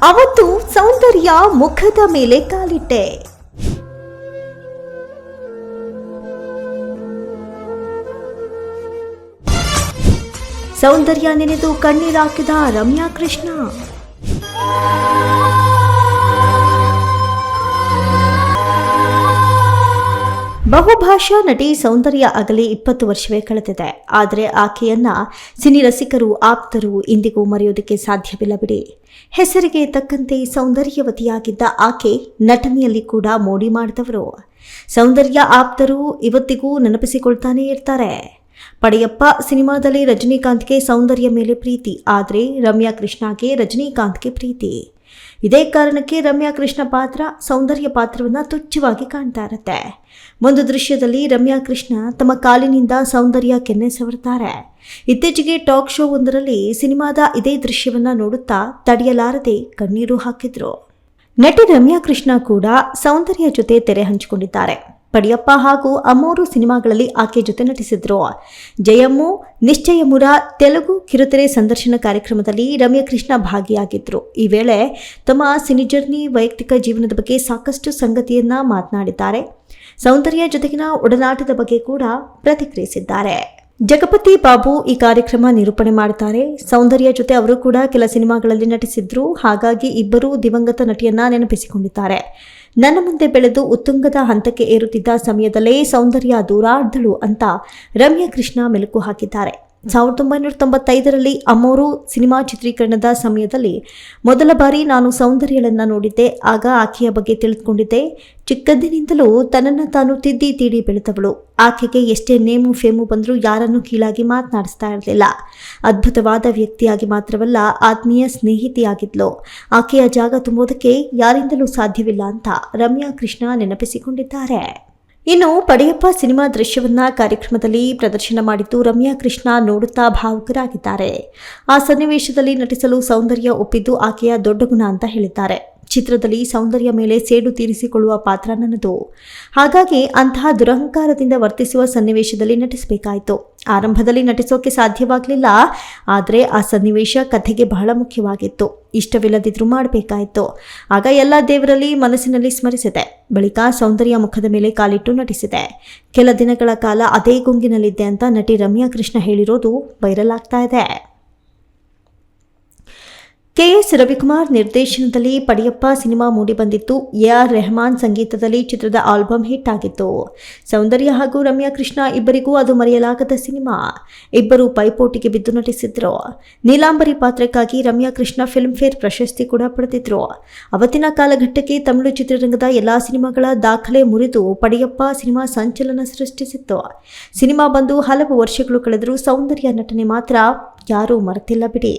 ಅವತ್ತು ಸೌಂದರ್ಯ ಮುಖದ ಮೇಲೆ ಕಾಲಿಟ್ಟೆ. ಸೌಂದರ್ಯ ನೆನೆದು ಕಣ್ಣೀರಾಕಿದ ರಮ್ಯಾ ಕೃಷ್ಣ. ಬಹುಭಾಷಾ ನಟಿ ಸೌಂದರ್ಯ ಅಗಲಿ 20 ವರ್ಷವೇ ಕಳೆದಿದೆ. ಆದರೆ ಆಕೆಯನ್ನ ಸಿನಿ ರಸಿಕರು ಆಪ್ತರು ಇಂದಿಗೂ ಮರೆಯೋದಕ್ಕೆ ಸಾಧ್ಯವಿಲ್ಲ ಬಿಡಿ. ಹೆಸರಿಗೆ ತಕ್ಕಂತೆ ಸೌಂದರ್ಯವತಿಯಾಗಿದ್ದ ಆಕೆ ನಟನೆಯಲ್ಲಿ ಕೂಡ ಮೋಡಿ ಮಾಡಿದವರು. ಸೌಂದರ್ಯ ಆಪ್ತರು ಇವತ್ತಿಗೂ ನೆನಪಿಸಿಕೊಳ್ತಾನೆ ಇರ್ತಾರೆ. ಪಡೆಯಪ್ಪ ಸಿನಿಮಾದಲ್ಲಿ ರಜನಿಕಾಂತ್ಗೆ ಸೌಂದರ್ಯ ಮೇಲೆ ಪ್ರೀತಿ, ಆದರೆ ರಮ್ಯಾ ಕೃಷ್ಣಗೆ ರಜನಿಕಾಂತ್ಗೆ ಪ್ರೀತಿ. ಇದೇ ಕಾರಣಕ್ಕೆ ರಮ್ಯಾ ಕೃಷ್ಣ ಪಾತ್ರ ಸೌಂದರ್ಯ ಪಾತ್ರವನ್ನು ತುಚ್ಛವಾಗಿ ಕಾಣ್ತಾ ಇರುತ್ತೆ. ಒಂದು ದೃಶ್ಯದಲ್ಲಿ ರಮ್ಯಾ ಕೃಷ್ಣ ತಮ್ಮ ಕಾಲಿನಿಂದ ಸೌಂದರ್ಯ ಕೆನ್ನೆ ಸವರ್ತಾರೆ. ಇತ್ತೀಚೆಗೆ ಟಾಕ್ ಶೋ ಒಂದರಲ್ಲಿ ಸಿನಿಮಾದ ಇದೇ ದೃಶ್ಯವನ್ನ ನೋಡುತ್ತಾ ತಡೆಯಲಾರದೆ ಕಣ್ಣೀರು ಹಾಕಿದ್ರು. ನಟಿ ರಮ್ಯಾ ಕೃಷ್ಣ ಕೂಡ ಸೌಂದರ್ಯ ಜೊತೆ ತೆರೆ ಹಂಚಿಕೊಂಡಿದ್ದಾರೆ. ಪಡೆಯಪ್ಪ ಹಾಗೂ ಅಮ್ಮೋರು ಸಿನಿಮಾಗಳಲ್ಲಿ ಆಕೆ ಜೊತೆ ನಟಿಸಿದ್ರು. ಜಯಮ್ಮು ನಿಶ್ಚಯಮುರ ತೆಲುಗು ಕಿರುತೆರೆ ಸಂದರ್ಶನ ಕಾರ್ಯಕ್ರಮದಲ್ಲಿ ರಮ್ಯಾ ಕೃಷ್ಣ ಭಾಗಿಯಾಗಿದ್ರು. ಈ ವೇಳೆ ತಮ್ಮ ಸಿನಿ ಜರ್ನಿ ವೈಯಕ್ತಿಕ ಜೀವನದ ಬಗ್ಗೆ ಸಾಕಷ್ಟು ಸಂಗತಿಯನ್ನ ಮಾತನಾಡಿದ್ದಾರೆ. ಸೌಂದರ್ಯ ಜೊತೆಗಿನ ಒಡನಾಟದ ಬಗ್ಗೆ ಕೂಡ ಪ್ರತಿಕ್ರಿಯಿಸಿದ್ದಾರೆ. ಜಗಪತಿ ಬಾಬು ಈ ಕಾರ್ಯಕ್ರಮ ನಿರೂಪಣೆ ಮಾಡ್ತಾರೆ. ಸೌಂದರ್ಯ ಜೊತೆ ಅವರು ಕೂಡ ಕೆಲ ಸಿನಿಮಾಗಳಲ್ಲಿ ನಟಿಸಿದ್ರು. ಹಾಗಾಗಿ ಇಬ್ಬರು ದಿವಂಗತ ನಟಿಯನ್ನ ನೆನಪಿಸಿಕೊಂಡಿದ್ದಾರೆ. ನನ್ನ ಮುಂದೆ ಬೆಳೆದು ಉತ್ತುಂಗದ ಹಂತಕ್ಕೆ ಏರುತ್ತಿದ್ದ ಸಮಯದಲ್ಲೇ ಸೌಂದರ್ಯ ದೂರಾಡ್ದಳು ಅಂತ ರಮ್ಯಾ ಕೃಷ್ಣ ಮೆಲುಕು ಹಾಕಿದ್ದಾರೆ. 1995ರಲ್ಲಿ ಅಮ್ಮೋರು ಸಿನಿಮಾ ಚಿತ್ರೀಕರಣದ ಸಮಯದಲ್ಲಿ ಮೊದಲ ಬಾರಿ ನಾನು ಸೌಂದರ್ಯಳನ್ನ ನೋಡಿದ್ದೆ. ಆಗ ಆಕೆಯ ಬಗ್ಗೆ ತಿಳಿದುಕೊಂಡಿದ್ದೆ. ಚಿಕ್ಕಂದಿನಿಂದಲೂ ತನ್ನನ್ನು ತಾನು ತಿದ್ದಿ ತೀಡಿ ಬೆಳೆದವಳು. ಆಕೆಗೆ ಎಷ್ಟೇ ನೇಮು ಫೇಮು ಬಂದರೂ ಯಾರನ್ನು ಕೀಳಾಗಿ ಮಾತನಾಡಿಸ್ತಾ ಇರಲಿಲ್ಲ. ಅದ್ಭುತವಾದ ವ್ಯಕ್ತಿಯಾಗಿ ಮಾತ್ರವಲ್ಲ, ಆತ್ಮೀಯ ಸ್ನೇಹಿತಿಯಾಗಿದ್ಲು. ಆಕೆಯ ಜಾಗ ತುಂಬೋದಕ್ಕೆ ಯಾರಿಂದಲೂ ಸಾಧ್ಯವಿಲ್ಲ ಅಂತ ರಮ್ಯಾ ಕೃಷ್ಣ ನೆನಪಿಸಿಕೊಂಡಿದ್ದಾರೆ. ಇನ್ನು ಪಡೆಯಪ್ಪ ಸಿನಿಮಾ ದೃಶ್ಯವನ್ನ ಕಾರ್ಯಕ್ರಮದಲ್ಲಿ ಪ್ರದರ್ಶನ ಮಾಡಿದ್ದು ರಮ್ಯಾ ಕೃಷ್ಣ ನೋಡುತ್ತಾ ಭಾವುಕರಾಗಿದ್ದಾರೆ. ಆ ಸನ್ನಿವೇಶದಲ್ಲಿ ನಟಿಸಲು ಸೌಂದರ್ಯ ಒಪ್ಪಿದ್ದು ಆಕೆಯ ದೊಡ್ಡ ಗುಣ ಅಂತ ಹೇಳಿದ್ದಾರೆ. ಚಿತ್ರದಲ್ಲಿ ಸೌಂದರ್ಯ ಮೇಲೆ ಸೇಡು ತೀರಿಸಿಕೊಳ್ಳುವ ಪಾತ್ರ ನನ್ನದು. ಹಾಗಾಗಿ ಅಂತಹ ದುರಹಂಕಾರದಿಂದ ವರ್ತಿಸುವ ಸನ್ನಿವೇಶದಲ್ಲಿ ನಟಿಸಬೇಕಾಯಿತು. ಆರಂಭದಲ್ಲಿ ನಟಿಸೋಕೆ ಸಾಧ್ಯವಾಗಲಿಲ್ಲ. ಆದರೆ ಆ ಸನ್ನಿವೇಶ ಕಥೆಗೆ ಬಹಳ ಮುಖ್ಯವಾಗಿತ್ತು. ಇಷ್ಟವಿಲ್ಲದಿದ್ರೂ ಮಾಡಬೇಕಾಯಿತು. ಆಗ ಎಲ್ಲ ದೇವರಲ್ಲಿ ಮನಸ್ಸಿನಲ್ಲಿ ಸ್ಮರಿಸಿದೆ. ಬಳಿಕ ಸೌಂದರ್ಯ ಮುಖದ ಮೇಲೆ ಕಾಲಿಟ್ಟು ನಟಿಸಿದೆ. ಕೆಲ ದಿನಗಳ ಕಾಲ ಅದೇ ಗುಂಗಿನಲ್ಲಿದ್ದೆ ಅಂತ ನಟಿ ರಮ್ಯಾ ಕೃಷ್ಣ ಹೇಳಿರೋದು ವೈರಲ್ ಆಗ್ತಾ ಇದೆ. KS ರವಿಕುಮಾರ್ ನಿರ್ದೇಶನದಲ್ಲಿ ಪಡೆಯಪ್ಪ ಸಿನಿಮಾ ಮೂಡಿಬಂದಿತ್ತು. AR ರೆಹಮಾನ್ ಸಂಗೀತದಲ್ಲಿ ಚಿತ್ರದ ಆಲ್ಬಮ್ ಹಿಟ್ ಆಗಿತ್ತು. ಸೌಂದರ್ಯ ಹಾಗೂ ರಮ್ಯಾ ಕೃಷ್ಣ ಇಬ್ಬರಿಗೂ ಅದು ಮರೆಯಲಾಗದ ಸಿನಿಮಾ. ಇಬ್ಬರು ಪೈಪೋಟಿಗೆ ಬಿದ್ದು ನಟಿಸಿದ್ರು. ನೀಲಾಂಬರಿ ಪಾತ್ರಕ್ಕಾಗಿ ರಮ್ಯಾ ಕೃಷ್ಣ ಫಿಲ್ಮ್ ಫೇರ್ ಪ್ರಶಸ್ತಿ ಕೂಡ ಪಡೆದಿದ್ರು. ಅವತ್ತಿನ ಕಾಲಘಟ್ಟಕ್ಕೆ ತಮಿಳು ಚಿತ್ರರಂಗದ ಎಲ್ಲಾ ಸಿನಿಮಾಗಳ ದಾಖಲೆ ಮುರಿದು ಪಡೆಯಪ್ಪ ಸಿನಿಮಾ ಸಂಚಲನ ಸೃಷ್ಟಿಸಿತ್ತು. ಸಿನಿಮಾ ಬಂದು ಹಲವು ವರ್ಷಗಳು ಕಳೆದರೂ ಸೌಂದರ್ಯ ನಟನೆ ಮಾತ್ರ ಯಾರೂ ಮರೆತಿಲ್ಲ ಬಿಡಿ.